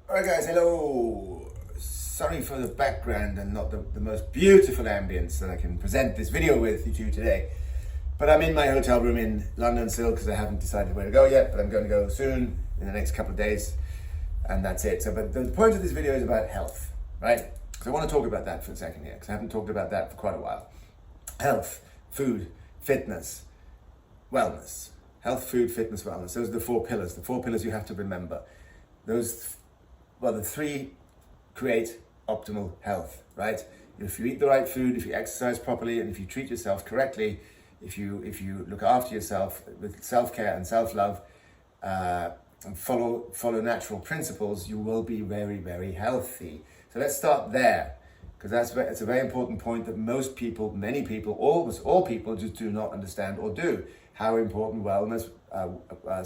Alright guys, hello. Sorry for the background and not the most beautiful ambience that I can present this video with you today. But I'm in my hotel room in London still because I haven't decided where to go yet, but I'm going to go soon in the next couple of days. And that's it. But the point of this video is about health, right? Because I want to talk about that for a second here because I haven't talked about that for quite a while. Health, food, fitness, wellness. Health, food, fitness, wellness. Those are the four pillars. The four pillars you have to remember. The three create optimal health, right? If you eat the right food, if you exercise properly, and if you treat yourself correctly, if you look after yourself with self-care and self-love, and follow natural principles, you will be very, very healthy. So let's start there, because that's a very important point that most people, many people, almost all people just do not understand or do. How important wellness,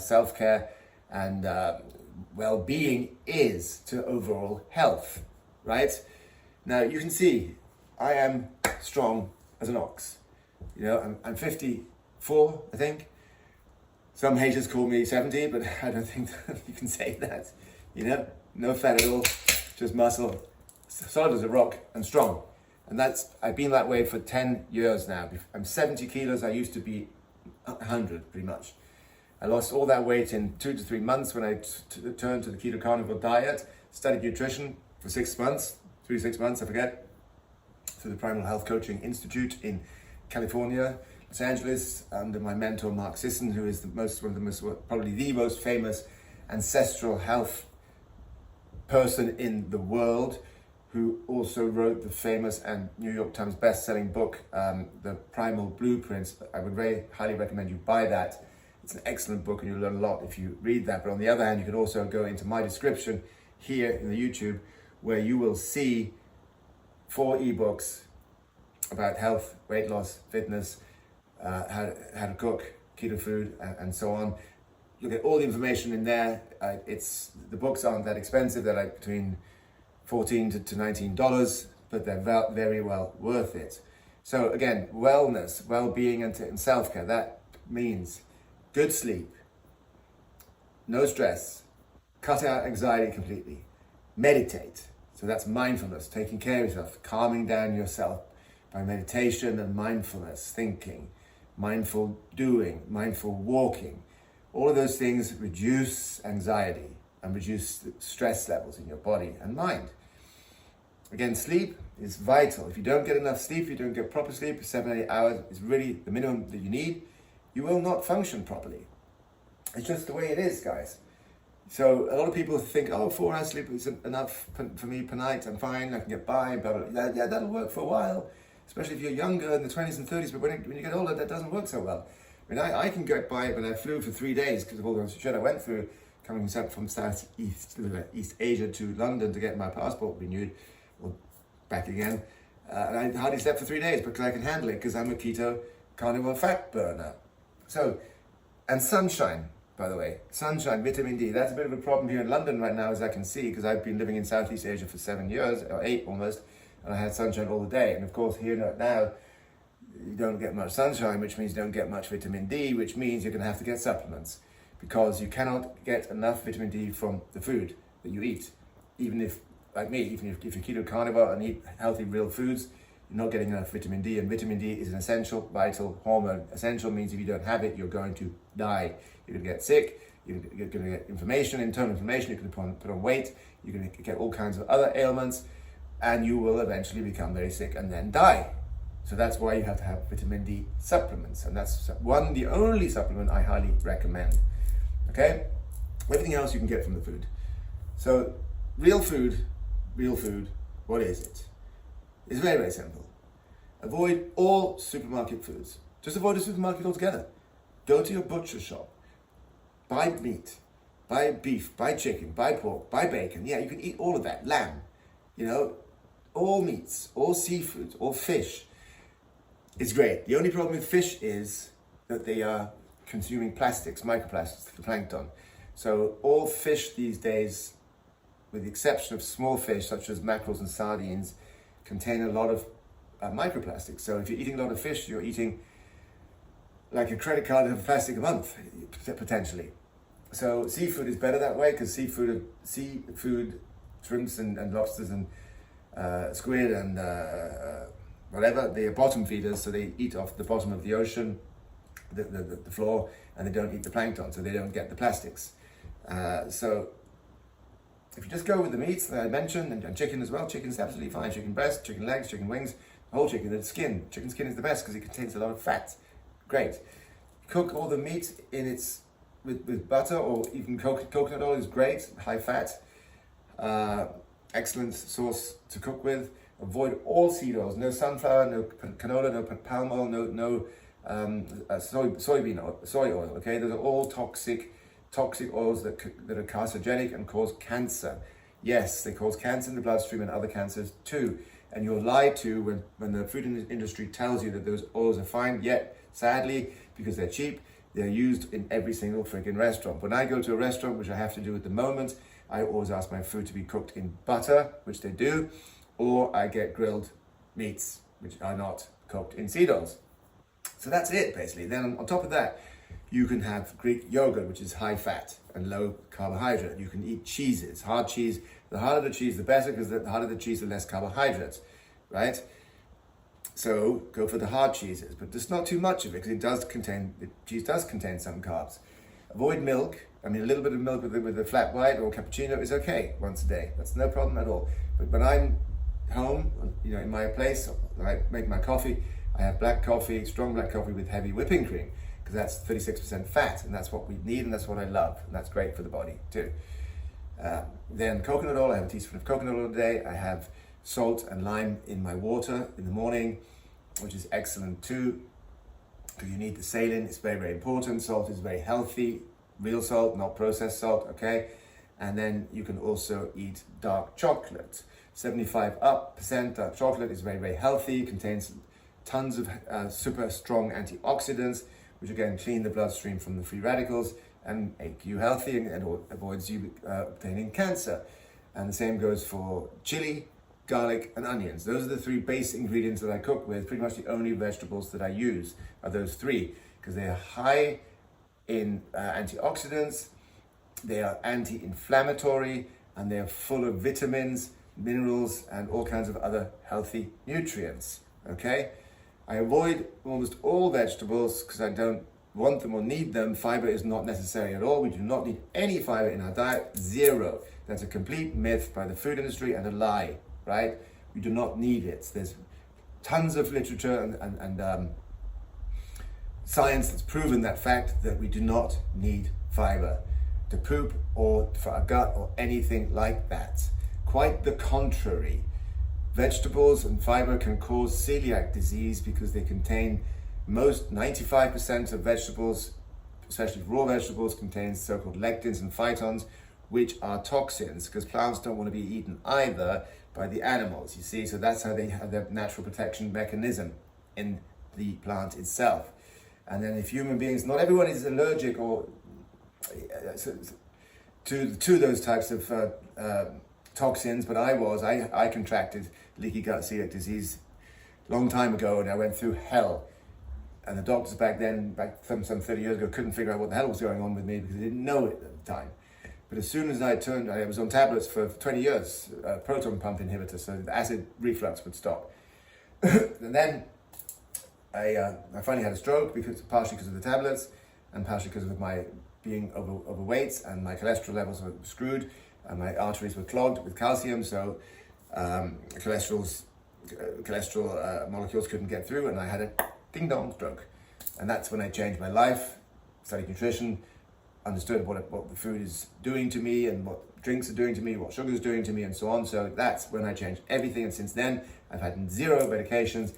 self-care, and well-being is to overall health, right? Now you can see I am strong as an ox. You know, I'm 54, I think. Some haters call me 70, but I don't think you can say that. You know, no fat at all, just muscle, solid as a rock and strong. And I've been that way for 10 years now. I'm 70 kilos, I used to be 100 pretty much. I lost all that weight in 2 to 3 months when I turned to the keto carnivore diet, studied nutrition for 6 months, 3 to 6 months, I forget, through the Primal Health Coaching Institute in California, Los Angeles, under my mentor Mark Sisson, who is probably the most famous ancestral health person in the world, who also wrote the famous and New York Times best-selling book, The Primal Blueprints. I would very highly recommend you buy that. It's an excellent book and you'll learn a lot if you read that. But on the other hand, you can also go into my description here in the YouTube, where you will see 4 ebooks about health, weight loss, fitness, how to cook, keto food, and so on. You'll get all the information in there. The books aren't that expensive. They're like between $14 to $19, but they're very well worth it. So again, wellness, well-being, and self-care. That means good sleep, no stress, cut out anxiety completely, meditate. So that's mindfulness, taking care of yourself, calming down yourself by meditation and mindfulness, thinking, mindful doing, mindful walking. All of those things reduce anxiety and reduce stress levels in your body and mind. Again, sleep is vital. If you don't get enough sleep, if you don't get proper sleep, 7 or 8 hours is really the minimum that you need, you will not function properly. It's just the way it is, guys. So a lot of people think, 4 hours sleep is enough for me per night, I'm fine, I can get by, blah, blah, blah. Yeah, that'll work for a while, especially if you're younger in the 20s and 30s, but when you get older, that doesn't work so well. I mean, I can get by when I flew for 3 days because of all the shit I went through, coming from East Asia to London to get my passport renewed, or back again. And I hardly slept for 3 days because I can handle it because I'm a keto carnivore fat burner. So, and sunshine, by the way, sunshine, vitamin D, that's a bit of a problem here in London right now, as I can see, because I've been living in Southeast Asia for 7 years, or 8 almost, and I had sunshine all the day. And of course, here now, you don't get much sunshine, which means you don't get much vitamin D, which means you're going to have to get supplements, because you cannot get enough vitamin D from the food that you eat. Even if, like me, if you're keto carnivore and eat healthy, real foods, you're not getting enough vitamin D, and vitamin D is an essential, vital hormone. Essential means if you don't have it, you're going to die. You're going to get sick, you're going to get inflammation, internal inflammation, you're going to put on weight, you're going to get all kinds of other ailments, and you will eventually become very sick and then die. So that's why you have to have vitamin D supplements, and that's the only supplement I highly recommend. Okay? Everything else you can get from the food. So, real food, what is it? It's very, very simple. Avoid all supermarket foods. Just avoid a supermarket altogether. Go to your butcher shop. Buy meat. Buy beef. Buy chicken. Buy pork. Buy bacon. Yeah, you can eat all of that. Lamb. You know, all meats, all seafood, all fish. It's great. The only problem with fish is that they are consuming plastics, microplastics, the plankton. So all fish these days, with the exception of small fish such as mackerels and sardines, contain a lot of microplastics. So if you're eating a lot of fish, you're eating like a credit card of plastic a month, potentially. So seafood is better that way because seafood shrimps and lobsters and squid and whatever, they are bottom feeders, so they eat off the bottom of the ocean, the floor, and they don't eat the plankton, so they don't get the plastics. So if you just go with the meats that I mentioned, and chicken as well, chicken's absolutely fine. Chicken breast, chicken legs, chicken wings, whole chicken, the skin. Chicken skin is the best because it contains a lot of fat. Great. Cook all the meat in its with butter, or even coconut oil is great, high fat. Excellent sauce to cook with. Avoid all seed oils, no sunflower, no canola, no palm oil, no soy oil, okay? Those are all toxic oils that are carcinogenic and cause cancer. Yes, they cause cancer in the bloodstream and other cancers too. And you're lied to when the food industry tells you that those oils are fine, yet sadly, because they're cheap, they're used in every single freaking restaurant. When I go to a restaurant, which I have to do at the moment, I always ask my food to be cooked in butter, which they do, or I get grilled meats, which are not cooked in seed oils. So that's it, basically. Then on top of that, you can have Greek yogurt, which is high fat and low carbohydrate. You can eat cheeses, hard cheese. The harder the cheese, the better, because the harder the cheese, the less carbohydrates, right? So go for the hard cheeses, but just not too much of it, because the cheese does contain some carbs. Avoid milk. I mean, a little bit of milk with a flat white or cappuccino is okay once a day. That's no problem at all. But when I'm home, in my place, I make my coffee, I have black coffee, strong black coffee with heavy whipping cream, because that's 36% fat, and that's what we need, and that's what I love, and that's great for the body too. Then coconut oil, I have a teaspoon of coconut oil a day. I have salt and lime in my water in the morning, which is excellent too, because you need the saline. It's very, very important. Salt is very healthy, real salt, not processed salt, okay? And then you can also eat dark chocolate. 75% dark chocolate is very, very healthy, contains tons of super strong antioxidants, which again clean the bloodstream from the free radicals and make you healthy and avoids you obtaining cancer. And the same goes for chili, garlic, and onions. Those are the three base ingredients that I cook with. Pretty much the only vegetables that I use are those three, because they are high in antioxidants, they are anti-inflammatory, and they are full of vitamins, minerals, and all kinds of other healthy nutrients, okay? I avoid almost all vegetables because I don't want them or need them. Fiber is not necessary at all. We do not need any fiber in our diet, zero. That's a complete myth by the food industry and a lie, right? We do not need it. There's tons of literature and science that's proven that fact, that we do not need fiber to poop or for our gut or anything like that. Quite the contrary. Vegetables and fiber can cause celiac disease because they contain 95% of vegetables, especially raw vegetables, contain so-called lectins and phytons, which are toxins, because plants don't want to be eaten either by the animals, you see. So that's how they have their natural protection mechanism in the plant itself. And then if human beings, not everyone is allergic or to those types of toxins, but I contracted leaky gut celiac disease long time ago, and I went through hell. And the doctors back some 30 years ago, couldn't figure out what the hell was going on with me because they didn't know it at the time. But as soon as I was on tablets for 20 years, proton pump inhibitor, so the acid reflux would stop. And then I finally had a stroke, partially because of the tablets, and partially because of my being overweight, and my cholesterol levels were screwed, and my arteries were clogged with calcium, so cholesterol molecules couldn't get through, and I had a ding-dong stroke. And that's when I changed my life, studied nutrition, understood what the food is doing to me, and what drinks are doing to me, what sugar is doing to me, and so on. So that's when I changed everything, and since then I've had zero medications,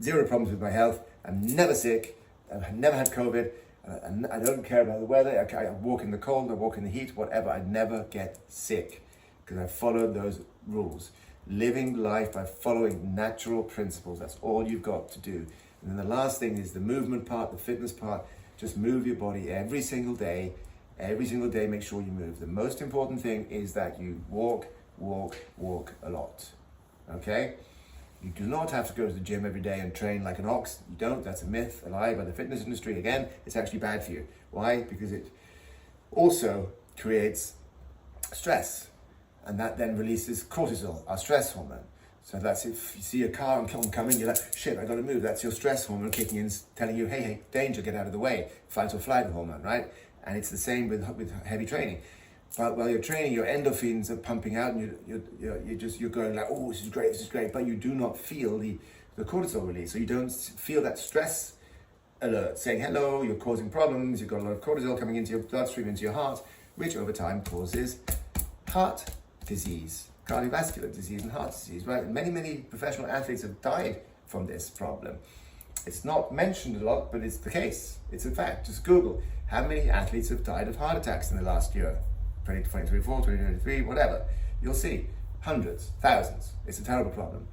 zero problems with my health. I'm never sick, I've never had COVID, and I don't care about the weather. I walk in the cold, I walk in the heat, whatever. I never get sick because I followed those rules. Living life by following natural principles, that's all you've got to do. And then the last thing is the movement part, the fitness part. Just move your body every single day. Every single day, make sure you move. The most important thing is that you walk a lot, okay? You do not have to go to the gym every day and train like an ox. You don't. That's a myth, a lie by the fitness industry. Again, it's actually bad for you. Why? Because it also creates stress. and that then releases cortisol, our stress hormone. So that's if you see a car oncoming, you're like, shit, I gotta move. That's your stress hormone kicking in, telling you, hey, danger, get out of the way. Fight or flight hormone, right? And it's the same with heavy training. But while you're training, your endorphins are pumping out, and you're going like, oh, this is great. But you do not feel the cortisol release. So you don't feel that stress alert saying, hello, you're causing problems. You've got a lot of cortisol coming into your bloodstream, into your heart, which over time causes heart disease, cardiovascular disease and heart disease, right? And many professional athletes have died from this problem. It's not mentioned a lot, but it's the case. It's a fact. Just Google how many athletes have died of heart attacks in the last year, 2024, 2023, whatever. You'll see hundreds, thousands. It's a terrible problem.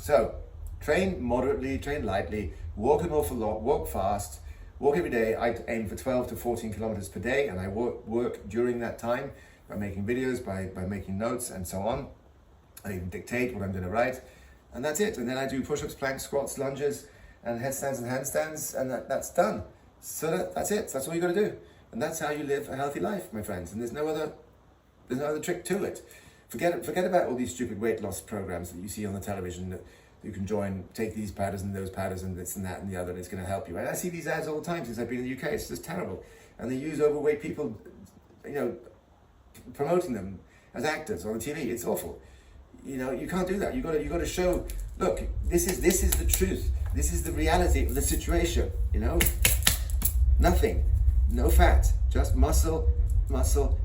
So train moderately, train lightly, walk an awful lot, walk fast, walk every day. I aim for 12 to 14 kilometers per day, and I work during that time by making videos, by making notes and so on. I even dictate what I'm going to write, and that's it. And then I do push-ups, planks, squats, lunges, and headstands and handstands, and that's done. So that's it. That's all you got to do, and that's how you live a healthy life, my friends. And there's no other trick to it. Forget about all these stupid weight loss programs that you see on the television that you can join, take these powders and those powders and this and that and the other, and it's going to help you. And I see these ads all the time since I've been in the UK. It's just terrible, and they use overweight people, promoting them as actors on the TV. It's awful. You can't do that. You got to show, look, this is the truth. This is the reality of the situation. Nothing, no fat, just muscle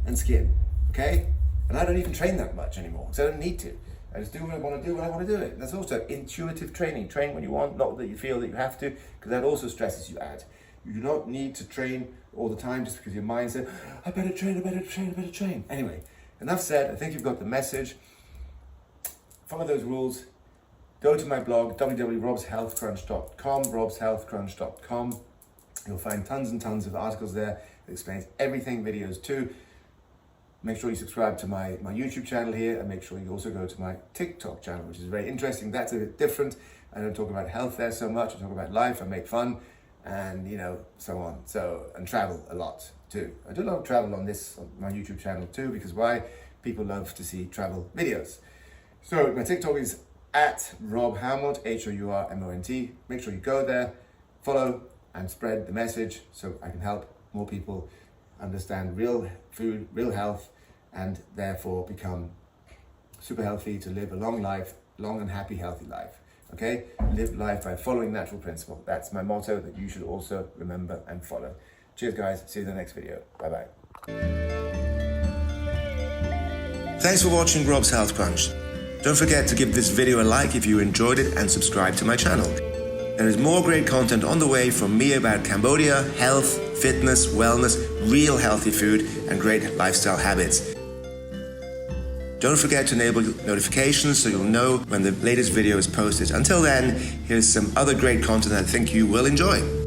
and skin. Okay? And I don't even train that much anymore, so I don't need to. I just do what I want to do when I want to do it. That's also intuitive training. Train when you want, not that you feel that you have to, because that also stresses you out. You do not need to train all the time just because your mind says, I better train. Anyway, enough said. I think you've got the message. Follow those rules. Go to my blog, www.robshealthcrunch.com, You'll find tons and tons of articles there that explains everything, videos too. Make sure you subscribe to my YouTube channel here, and make sure you also go to my TikTok channel, which is very interesting. That's a bit different. I don't talk about health there so much. I talk about life, I make fun, and so on. And travel a lot too. I do a lot of travel on my YouTube channel too, because why? People love to see travel videos. So my TikTok is at Rob Hourmont, Hourmont. Make sure you go there, follow, and spread the message so I can help more people understand real food, real health, and therefore become super healthy to live a long life, long and happy, healthy life. Okay? Live life by following natural principle. That's my motto that you should also remember and follow. Cheers, guys. See you in the next video. Bye-bye. Thanks for watching Rob's Health Crunch. Don't forget to give this video a like if you enjoyed it and subscribe to my channel. There is more great content on the way from me about Cambodia, health, fitness, wellness, real healthy food, and great lifestyle habits. Don't forget to enable notifications so you'll know when the latest video is posted. Until then, here's some other great content I think you will enjoy.